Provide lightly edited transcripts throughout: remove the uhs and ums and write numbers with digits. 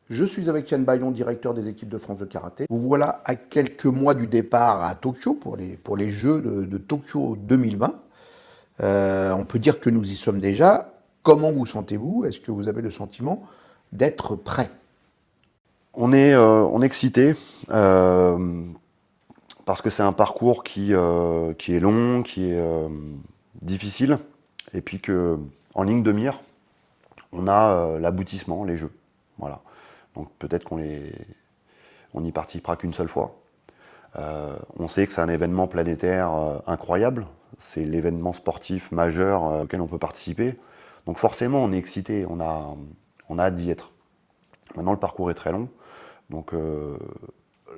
Je suis avec Yann Bayon, directeur des équipes de France de karaté. Vous voilà à quelques mois du départ à Tokyo pour les Jeux de Tokyo 2020. On peut dire que nous y sommes déjà. Comment vous sentez-vous? Est-ce que vous avez le sentiment d'être prêt? On est excité parce que c'est un parcours qui est long, qui est difficile, et puis que en ligne de mire, on a l'aboutissement, les Jeux. Voilà. Donc peut-être on n'y participera qu'une seule fois. On sait que c'est un événement planétaire incroyable. C'est l'événement sportif majeur auquel on peut participer. Donc forcément, on est excité, on a hâte d'y être. Maintenant, le parcours est très long. Donc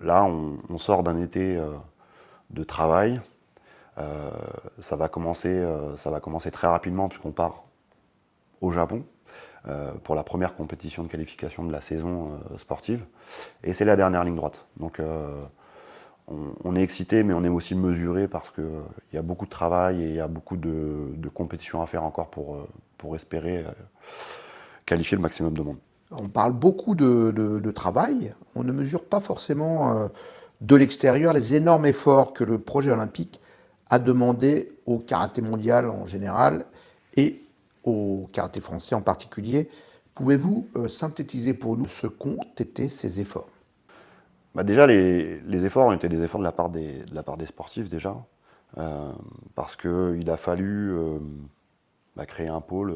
là, on sort d'un été de travail. Ça va commencer très rapidement puisqu'on part au Japon pour la première compétition de qualification de la saison sportive. Et c'est la dernière ligne droite. Donc on est excité, mais on est aussi mesuré parce qu'il y a beaucoup de travail et il y a beaucoup de compétitions à faire encore pour espérer qualifier le maximum de monde. On parle beaucoup de travail. On ne mesure pas forcément de l'extérieur les énormes efforts que le projet olympique a demandé au karaté mondial en général et au karaté français en particulier. Pouvez-vous synthétiser pour nous ce qu'ont été ces efforts? Bah déjà, les efforts ont été des efforts de la part des sportifs déjà, parce qu'il a fallu créer un pôle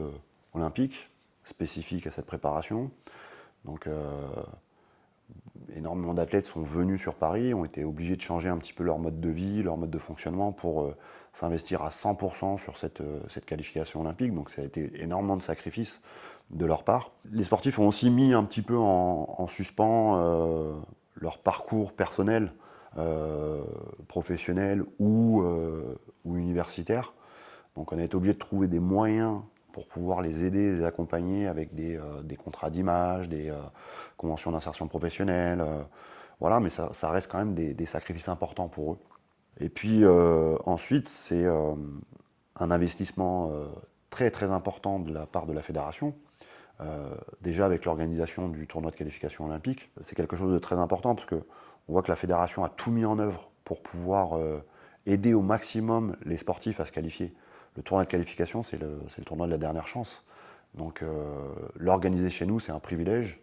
olympique spécifique à cette préparation. Donc énormément d'athlètes sont venus sur Paris, ont été obligés de changer un petit peu leur mode de vie, leur mode de fonctionnement pour s'investir à 100% sur cette qualification olympique. Donc ça a été énormément de sacrifices de leur part. Les sportifs ont aussi mis un petit peu en suspens leur parcours personnel, professionnel ou universitaire. Donc on a été obligé de trouver des moyens pour pouvoir les aider, les accompagner avec des contrats d'image, des conventions d'insertion professionnelle. Voilà, mais ça reste quand même des sacrifices importants pour eux. Et puis ensuite, c'est un investissement très très important de la part de la fédération. Déjà avec l'organisation du tournoi de qualification olympique, c'est quelque chose de très important parce qu'on voit que la fédération a tout mis en œuvre pour pouvoir aider au maximum les sportifs à se qualifier. Le tournoi de qualification, c'est le tournoi de la dernière chance. Donc l'organiser chez nous, c'est un privilège.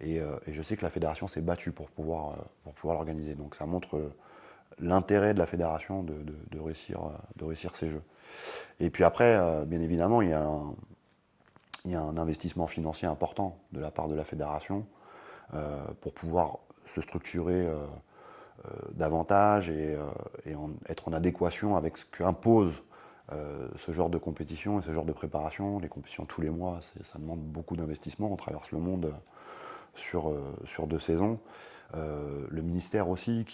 Et je sais que la fédération s'est battue pour pouvoir l'organiser. Donc ça montre l'intérêt de la fédération de réussir ces Jeux. Et puis après, bien évidemment, il y a un investissement financier important de la part de la fédération pour pouvoir se structurer davantage et être en adéquation avec ce qu'imposent ce genre de compétition et ce genre de préparation. Les compétitions tous les mois, ça demande beaucoup d'investissement. On traverse le monde sur 2 saisons. Le ministère aussi,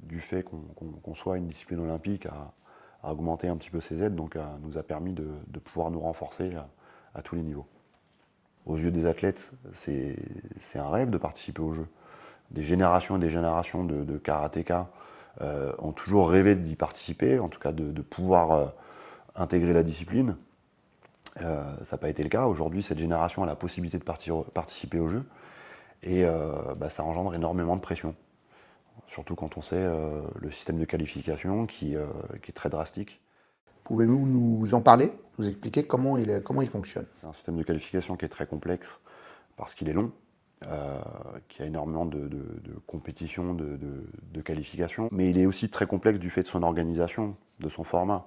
du fait qu'on soit une discipline olympique, a augmenté un petit peu ses aides, donc nous a permis de pouvoir nous renforcer à tous les niveaux. Aux yeux des athlètes, c'est un rêve de participer aux Jeux. Des générations et des générations de karatékas ont toujours rêvé d'y participer, en tout cas de pouvoir intégrer la discipline. Ça n'a pas été le cas. Aujourd'hui, cette génération a la possibilité de participer aux Jeux et ça engendre énormément de pression. Surtout quand on sait le système de qualification qui est très drastique. Pouvez-vous nous en parler, nous expliquer comment il fonctionne? C'est un système de qualification qui est très complexe parce qu'il est long, qui a énormément de compétitions, de qualifications, mais il est aussi très complexe du fait de son organisation, de son format.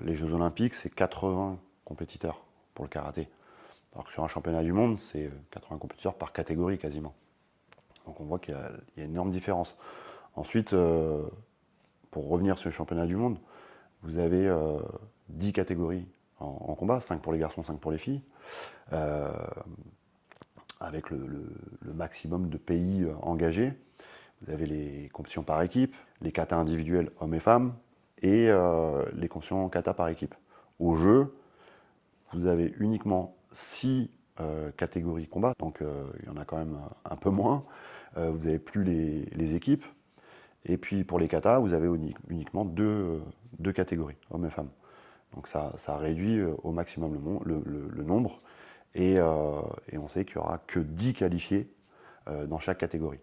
Les Jeux Olympiques, c'est 80 compétiteurs pour le karaté, alors que sur un championnat du monde, c'est 80 compétiteurs par catégorie quasiment. Donc on voit qu'il y a une énorme différence. Ensuite, pour revenir sur le championnat du monde, vous avez 10 catégories en combat, 5 pour les garçons, 5 pour les filles, avec le maximum de pays engagés. Vous avez les compétitions par équipe, les katas individuels hommes et femmes, et les compétitions kata par équipe. Au jeu, vous avez uniquement 6 catégories combat, donc il y en a quand même un peu moins. Vous n'avez plus les équipes. Et puis pour les katas, vous avez uniquement deux catégories, hommes et femmes. Donc ça réduit au maximum le nombre. et on sait qu'il n'y aura que 10 qualifiés dans chaque catégorie.